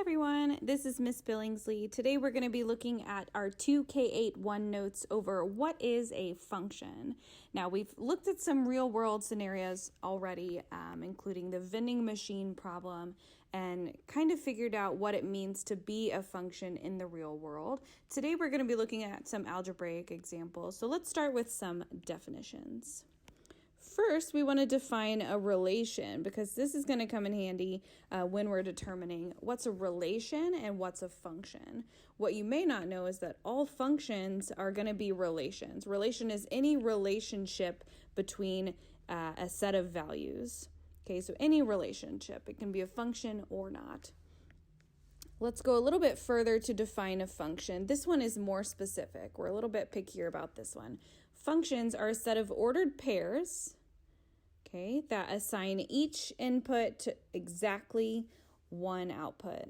everyone, this is Miss Billingsley. Today we're going to be looking at our 2K8.1 notes over what is a function. Now we've looked at some real world scenarios already, including the vending machine problem, and kind of figured out what it means to be a function in the real world. Today we're going to be looking at some algebraic examples. So let's start with some definitions. First, we want to define a relation because this is going to come in handy when we're determining what's a relation and what's a function. What you may not know is that all functions are going to be relations. Relation is any relationship between a set of values. Okay, so any relationship. It can be a function or not. Let's go a little bit further to define a function. This one is more specific. We're a little bit pickier about this one. Functions are a set of ordered pairs, okay, that assign each input to exactly one output.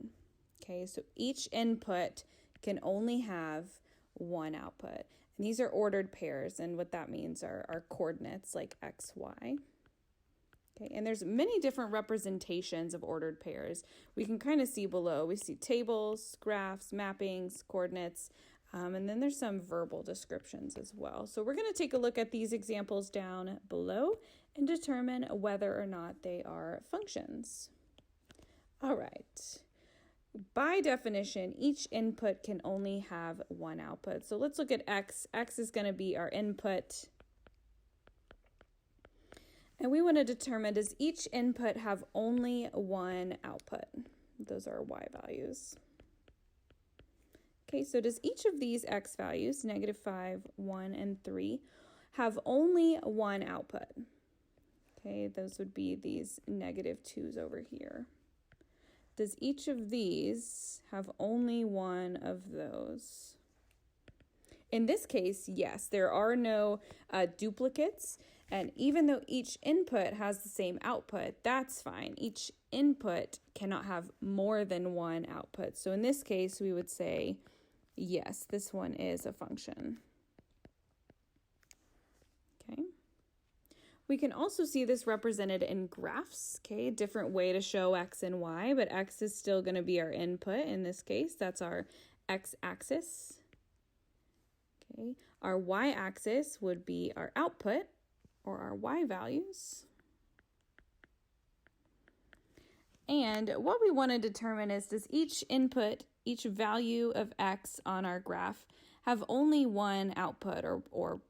Okay, so each input can only have one output. And these are ordered pairs, and what that means are coordinates like x, y. Okay, and there's many different representations of ordered pairs. We can kind of see below. We see tables, graphs, mappings, coordinates, and then there's some verbal descriptions as well. So we're going to take a look at these examples down below and determine whether or not they are functions. All right. By definition, each input can only have one output. So let's look at x. X is going to be our input. And we want to determine, does each input have only one output? Those are y values. Okay, so does each of these x values, -5, 1, and 3, have only one output? Okay, those would be these -2's over here. Does each of these have only one of those? In this case, yes, there are no duplicates, and even though each input has the same output, that's fine. Each input cannot have more than one output. So in this case, we would say, yes, this one is a function. Okay. We can also see this represented in graphs, okay, a different way to show x and y, but x is still going to be our input in this case. That's our x-axis. Okay. Our y-axis would be our output, or our y values. And what we want to determine is, does each input, each value of x on our graph have only one output or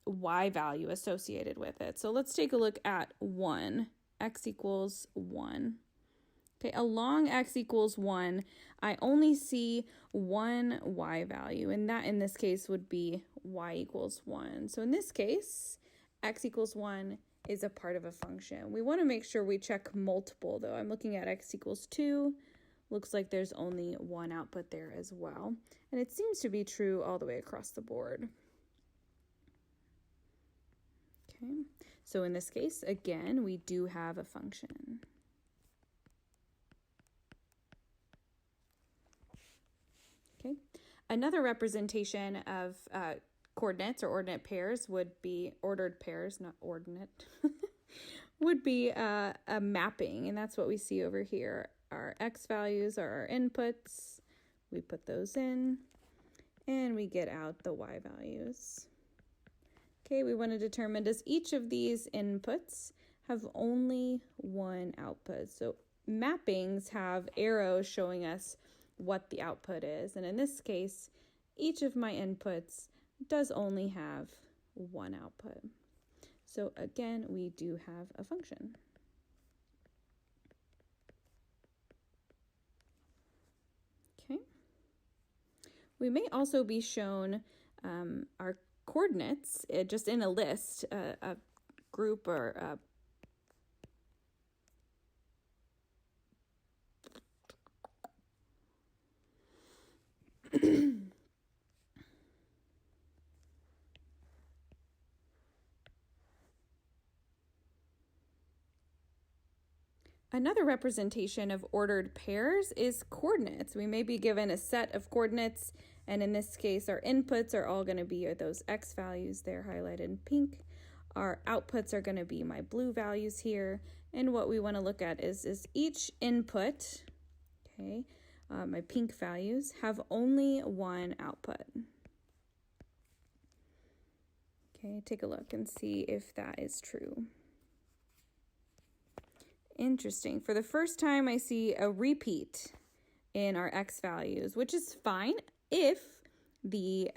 y value associated with it? So let's take a look at 1, x equals 1. Okay, along x equals 1, I only see one y value, and that in this case would be y equals 1. So in this case, x equals 1 is a part of a function. We want to make sure we check multiple, though. I'm looking at x equals 2. Looks like there's only one output there as well. And it seems to be true all the way across the board. Okay, so in this case, again, we do have a function. Okay, another representation of coordinates or ordinate pairs would be ordered pairs, not ordinate, would be a mapping, and that's what we see over here. Our x values are our inputs. We put those in, and we get out the y values. Okay, we want to determine, does each of these inputs have only one output? So mappings have arrows showing us what the output is. And in this case, each of my inputs does only have one output. So again, we do have a function. Okay. We may also be shown our coordinates just in a list, a group or a Another representation of ordered pairs is coordinates. We may be given a set of coordinates, and in this case, our inputs are all going to be those x values there highlighted in pink. Our outputs are going to be my blue values here, and what we want to look at is each input, okay, my pink values, have only one output. Okay, take a look and see if that is true. Interesting. For the first time, I see a repeat in our x values, which is fine if the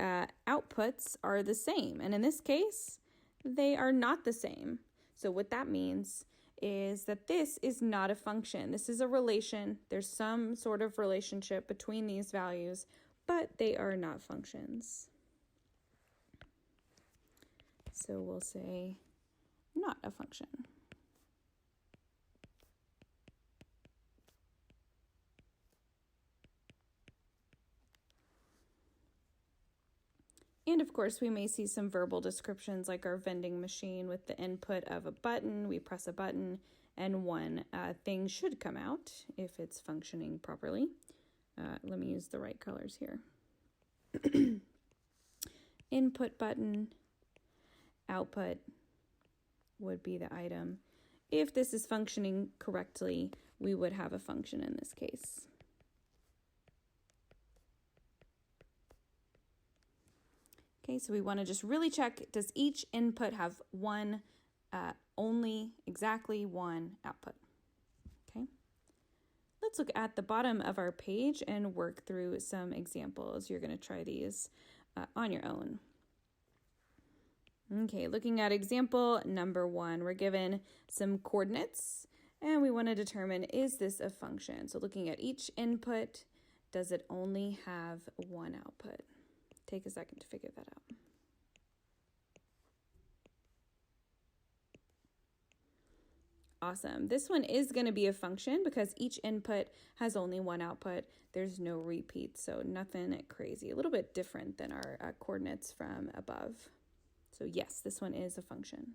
outputs are the same. And in this case, they are not the same. So what that means is that this is not a function. This is a relation. There's some sort of relationship between these values, but they are not functions. So we'll say not a function. And of course, we may see some verbal descriptions like our vending machine with the input of a button. We press a button and one thing should come out if it's functioning properly. Let me use the right colors here. Input button, output would be the item. If this is functioning correctly, we would have a function in this case. Okay, so we want to just really check, does each input have one, only exactly one output? Okay, let's look at the bottom of our page and work through some examples. You're going to try these on your own. Okay, looking at example number 1, we're given some coordinates and we want to determine, is this a function? So looking at each input, does it only have one output? Take a second to figure that out. Awesome. This one is going to be a function because each input has only one output. There's no repeat, so nothing crazy. A little bit different than our coordinates from above. So yes, this one is a function.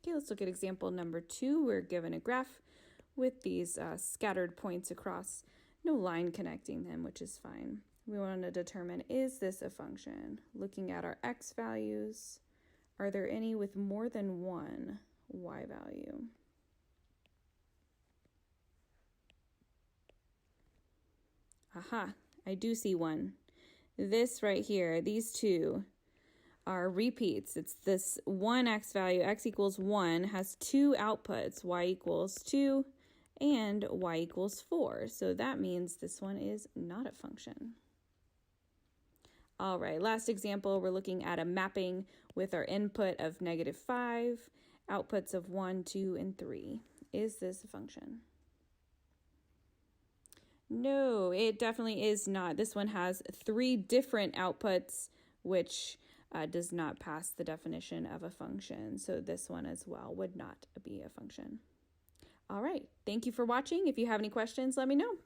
Okay, let's look at example number 2. We're given a graph with these scattered points across, no line connecting them, which is fine. We want to determine, is this a function? Looking at our x values, are there any with more than one y value? Aha, I do see one. This right here, these two are repeats. It's this one x value, x equals 1, has two outputs, y equals 2 and y equals 4. So that means this one is not a function. All right, last example, we're looking at a mapping with our input of -5, outputs of 1, 2, and 3. Is this a function? No, it definitely is not. This one has 3 different outputs, which does not pass the definition of a function. So this one as well would not be a function. All right, thank you for watching. If you have any questions, let me know.